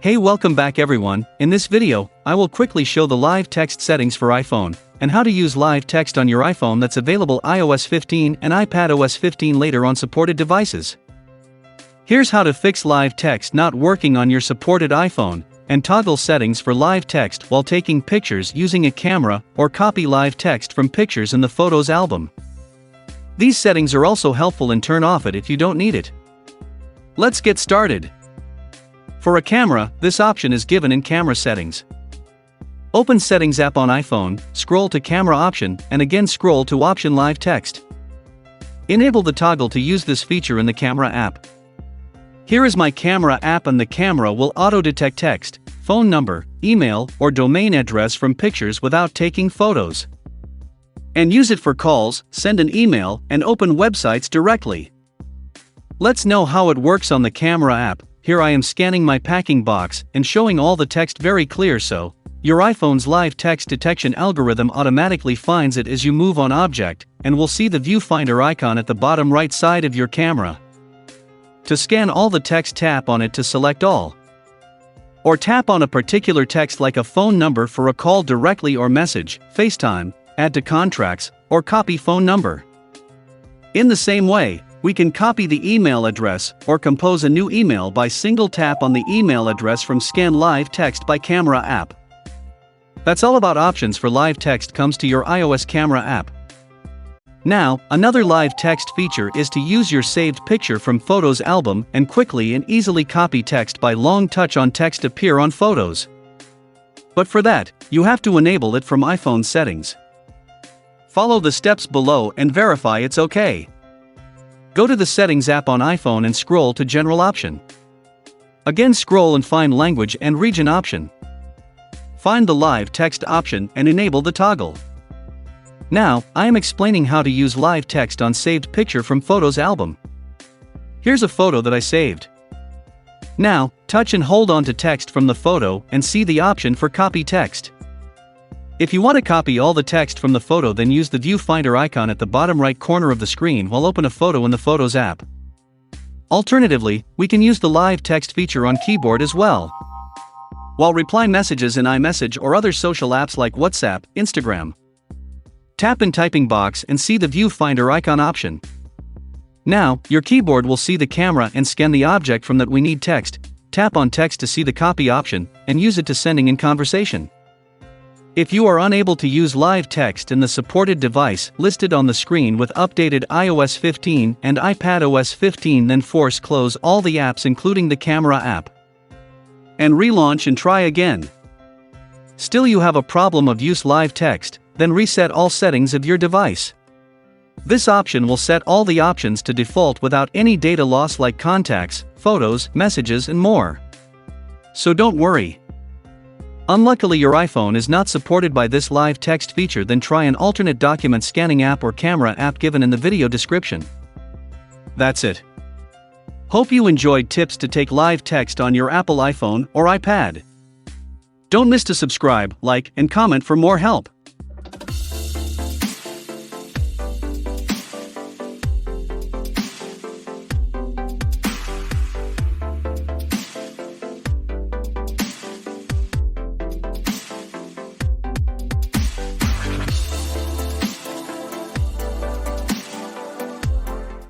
Hey, welcome back everyone. In this video, I will quickly show the live text settings for iPhone, and how to use live text on your iPhone that's available iOS 15 and iPadOS 15 later on supported devices. Here's how to fix live text not working on your supported iPhone, and toggle settings for live text while taking pictures using a camera, or copy live text from pictures in the Photos album. These settings are also helpful and turn off it if you don't need it. Let's get started. For a camera, this option is given in Camera Settings. Open Settings app on iPhone, scroll to Camera option, and again scroll to Option Live Text. Enable the toggle to use this feature in the Camera app. Here is my Camera app, and the camera will auto-detect text, phone number, email, or domain address from pictures without taking photos. And use it for calls, send an email, and open websites directly. Let's know how it works on the Camera app. Here I am scanning my packing box and showing all the text very clear, so your iPhone's live text detection algorithm automatically finds it as you move on object, and will see the viewfinder icon at the bottom right side of your camera. To scan all the text, tap on it to select all. Or tap on a particular text like a phone number for a call directly, or message, FaceTime, add to contacts, or copy phone number. In the same way, we can copy the email address or compose a new email by single tap on the email address from Scan Live Text by Camera app. That's all about options for live text comes to your iOS Camera app. Now, another live text feature is to use your saved picture from Photos album and quickly and easily copy text by long touch on text appear on Photos. But for that, you have to enable it from iPhone settings. Follow the steps below and verify it's okay. Go to the Settings app on iPhone and scroll to General option. Again scroll and find Language and Region option. Find the Live Text option and enable the toggle. Now, I am explaining how to use live text on saved picture from Photos album. Here's a photo that I saved. Now, touch and hold on to text from the photo and see the option for Copy Text. If you want to copy all the text from the photo, then use the viewfinder icon at the bottom right corner of the screen while open a photo in the Photos app. Alternatively, we can use the live text feature on keyboard as well. While reply messages in iMessage or other social apps like WhatsApp, Instagram. Tap in typing box and see the viewfinder icon option. Now, your keyboard will see the camera and scan the object from that we need text. Tap on text to see the copy option and use it to sending in conversation. If you are unable to use live text in the supported device listed on the screen with updated iOS 15 and iPadOS 15, then close all the apps including the Camera app. And relaunch and try again. Still you have a problem of use live text, then reset all settings of your device. This option will set all the options to default without any data loss like contacts, photos, messages and more. So don't worry. Unluckily your iPhone is not supported by this live text feature, then try an alternate document scanning app or camera app given in the video description. That's it. Hope you enjoyed tips to take live text on your Apple iPhone or iPad. Don't miss to subscribe, like, and comment for more help.